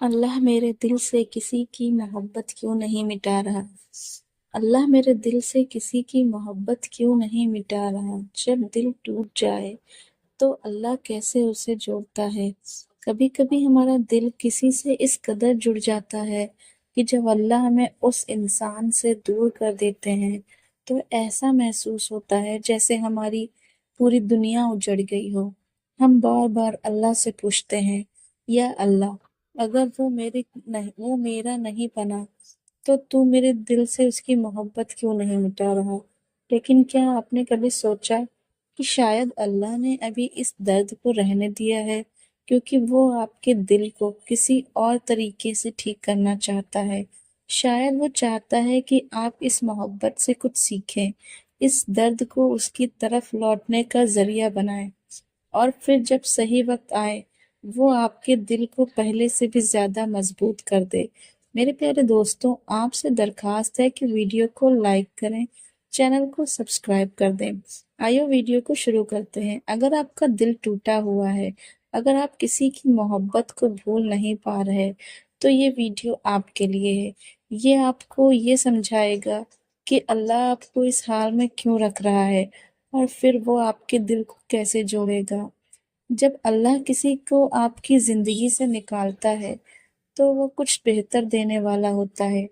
अल्लाह मेरे दिल से किसी की मोहब्बत क्यों नहीं मिटा रहा। अल्लाह मेरे दिल से किसी की मोहब्बत क्यों नहीं मिटा रहा। जब दिल टूट जाए तो अल्लाह कैसे उसे जोड़ता है। कभी कभी हमारा दिल किसी से इस कदर जुड़ जाता है कि जब अल्लाह हमें उस इंसान से दूर कर देते हैं तो ऐसा महसूस होता है जैसे हमारी पूरी दुनिया उजड़ गई हो। हम बार बार अल्लाह से पूछते हैं, या अल्लाह, अगर वो मेरा नहीं बना तो तू मेरे दिल से उसकी मोहब्बत क्यों नहीं मिटा रहा। लेकिन क्या आपने कभी सोचा कि शायद अल्लाह ने अभी इस दर्द को रहने दिया है क्योंकि वो आपके दिल को किसी और तरीके से ठीक करना चाहता है। शायद वो चाहता है कि आप इस मोहब्बत से कुछ सीखें, इस दर्द को उसकी तरफ लौटने का जरिया बनाएं, और फिर जब सही वक्त आए वो आपके दिल को पहले से भी ज्यादा मजबूत कर दे। मेरे प्यारे दोस्तों, आपसे दरखास्त है कि वीडियो को लाइक करें, चैनल को सब्सक्राइब कर दें। आइए वीडियो को शुरू करते हैं। अगर आपका दिल टूटा हुआ है, अगर आप किसी की मोहब्बत को भूल नहीं पा रहे, तो ये वीडियो आपके लिए है। ये आपको ये समझाएगा कि अल्लाह आपको इस हाल में क्यों रख रहा है और फिर वो आपके दिल को कैसे जोड़ेगा। जब अल्लाह किसी को आपकी जिंदगी से निकालता है तो वो कुछ बेहतर देने वाला होता है।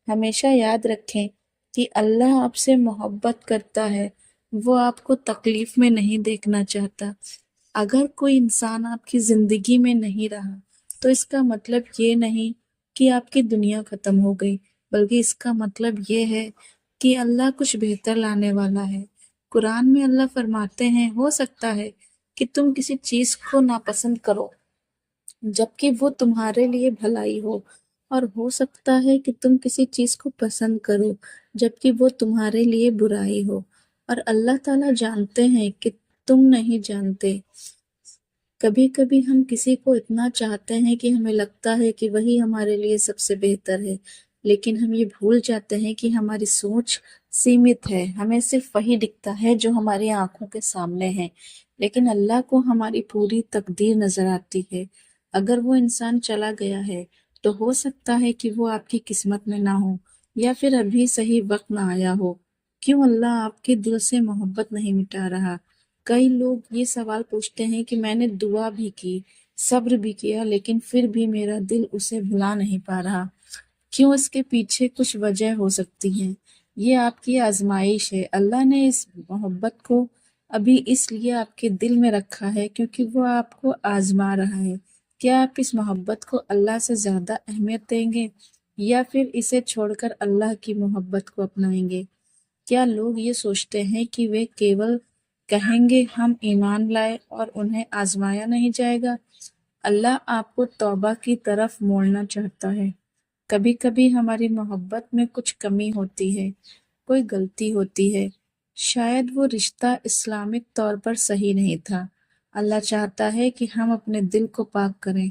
हमेशा याद रखें कि अल्लाह आपसे मोहब्बत करता है, वो आपको तकलीफ में नहीं देखना चाहता। अगर कोई इंसान आपकी जिंदगी में नहीं रहा तो इसका मतलब ये नहीं कि आपकी दुनिया खत्म हो गई, बल्कि इसका मतलब ये है कि अल्लाह कुछ बेहतर लाने वाला है। कुरान में अल्लाह फरमाते हैं, हो सकता है कि तुम किसी चीज को नापसंद करो जबकि वो तुम्हारे लिए भलाई हो, और हो सकता है कि तुम किसी चीज को पसंद करो जबकि वो तुम्हारे लिए बुराई हो। और अल्लाह ताला जानते हैं कि तुम नहीं जानते। कभी कभी हम किसी को इतना चाहते हैं कि हमें लगता है कि वही हमारे लिए सबसे बेहतर है, लेकिन हम ये भूल जाते हैं कि हमारी सोच सीमित है। हमें सिर्फ वही दिखता है जो हमारी आंखों के सामने है, लेकिन अल्लाह को हमारी पूरी तकदीर नजर आती है। अगर वो इंसान चला गया है तो हो सकता है कि वो आपकी किस्मत में ना हो, या फिर अभी सही वक्त ना आया हो। क्यों अल्लाह आपके दिल से मोहब्बत नहीं मिटा रहा। कई लोग ये सवाल पूछते हैं कि मैंने दुआ भी की, सब्र भी किया, लेकिन फिर भी मेरा दिल उसे भुला नहीं पा रहा। क्यों? इसके पीछे कुछ वजह हो सकती है। ये आपकी आजमाइश है। अल्लाह ने इस मोहब्बत को अभी इसलिए आपके दिल में रखा है क्योंकि वो आपको आजमा रहा है। क्या आप इस मोहब्बत को अल्लाह से ज्यादा अहमियत देंगे, या फिर इसे छोड़कर अल्लाह की मोहब्बत को अपनाएंगे? क्या लोग ये सोचते हैं कि वे केवल कहेंगे हम ईमान लाए और उन्हें आजमाया नहीं जाएगा? अल्लाह आपको तौबा की तरफ मोड़ना चाहता है। कभी कभी हमारी मोहब्बत में कुछ कमी होती है, कोई गलती होती है। शायद वो रिश्ता इस्लामिक तौर पर सही नहीं था। अल्लाह चाहता है कि हम अपने दिल को पाक करें,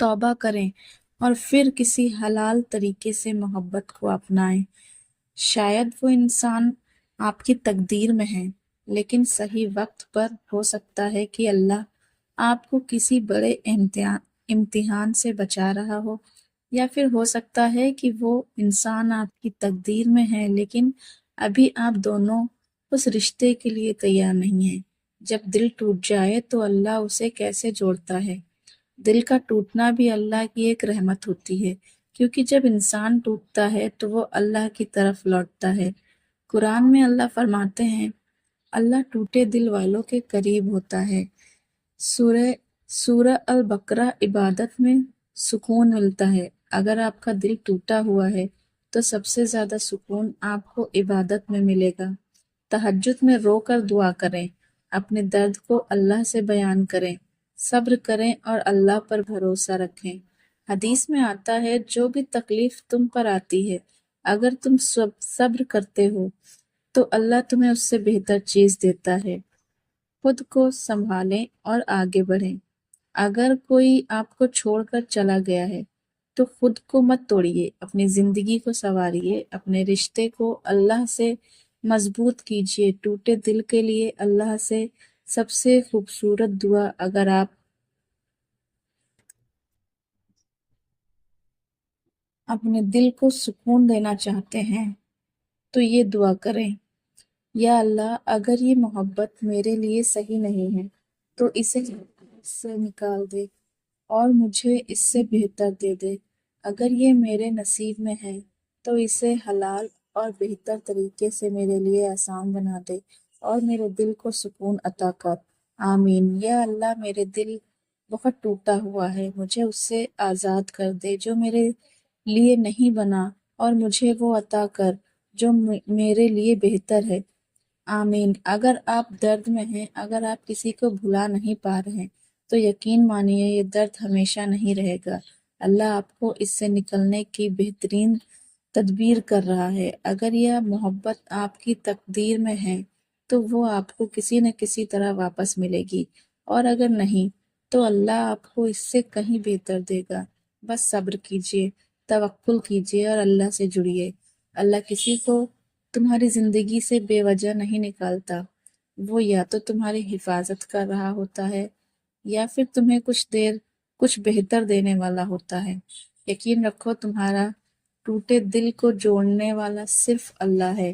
तौबा करें, और फिर किसी हलाल तरीके से मोहब्बत को अपनाएं। शायद वो इंसान आपकी तकदीर में है, लेकिन सही वक्त पर हो सकता है कि अल्लाह आपको किसी बड़े इम्तिहान इम्तिहान से बचा रहा हो, या फिर हो सकता है कि वो इंसान आपकी तकदीर में है लेकिन अभी आप दोनों उस रिश्ते के लिए तैयार नहीं हैं। जब दिल टूट जाए तो अल्लाह उसे कैसे जोड़ता है। दिल का टूटना भी अल्लाह की एक रहमत होती है, क्योंकि जब इंसान टूटता है तो वो अल्लाह की तरफ लौटता है। कुरान में अल्लाह फरमाते हैं, अल्लाह टूटे दिल वालों के करीब होता है। सूरह सूरह अल बकरा। इबादत में सुकून मिलता है। अगर आपका दिल टूटा हुआ है तो सबसे ज्यादा सुकून आपको इबादत में मिलेगा। तहज्जुद में रोकर दुआ करें, अपने दर्द को अल्लाह से बयान करें, सब्र करें और अल्लाह पर भरोसा रखें। हदीस में आता है, जो भी तकलीफ तुम पर आती है, अगर तुम सब्र करते हो तो अल्लाह तुम्हें उससे बेहतर चीज देता है। खुद को संभालें और आगे बढ़ें। अगर कोई आपको छोड़कर चला गया है तो खुद को मत तोड़िए, अपनी जिंदगी को संवारिए, अपने रिश्ते को अल्लाह से मजबूत कीजिए। टूटे दिल के लिए अल्लाह से सबसे खूबसूरत दुआ, अगर आप اپنے دل کو سکون دینا چاہتے ہیں تو یہ دعا کریں، یا اللہ اگر یہ محبت میرے لیے صحیح نہیں ہے تو اسے سے نکال دے اور مجھے اس سے بہتر دے دے، اگر یہ میرے نصیب میں ہے تو اسے حلال اور بہتر طریقے سے میرے لیے آسان بنا دے اور میرے دل کو سکون عطا کر، آمین۔ یا اللہ میرے دل بہت ٹوٹا ہوا ہے، مجھے اس سے آزاد کر دے جو میرے لیے نہیں بنا، اور مجھے وہ عطا کر جو میرے لیے بہتر ہے، آمین۔ اگر آپ درد میں ہیں، اگر آپ کسی کو بھلا نہیں پا رہے تو یقین مانیے یہ درد ہمیشہ نہیں رہے گا، اللہ آپ کو اس سے نکلنے کی بہترین تدبیر کر رہا ہے۔ اگر یہ محبت آپ کی تقدیر میں ہے تو وہ آپ کو کسی نہ کسی طرح واپس ملے گی، اور اگر نہیں تو اللہ آپ کو اس سے کہیں بہتر دے گا۔ بس صبر کیجئے، توکل کیجئے اور اللہ سے جڑیے۔ اللہ کسی کو تمہاری زندگی سے بے وجہ نہیں نکالتا، وہ یا تو تمہاری حفاظت کر رہا ہوتا ہے یا پھر تمہیں کچھ دیر کچھ بہتر دینے والا ہوتا ہے۔ یقین رکھو تمہارا ٹوٹے دل کو جوڑنے والا صرف اللہ ہے۔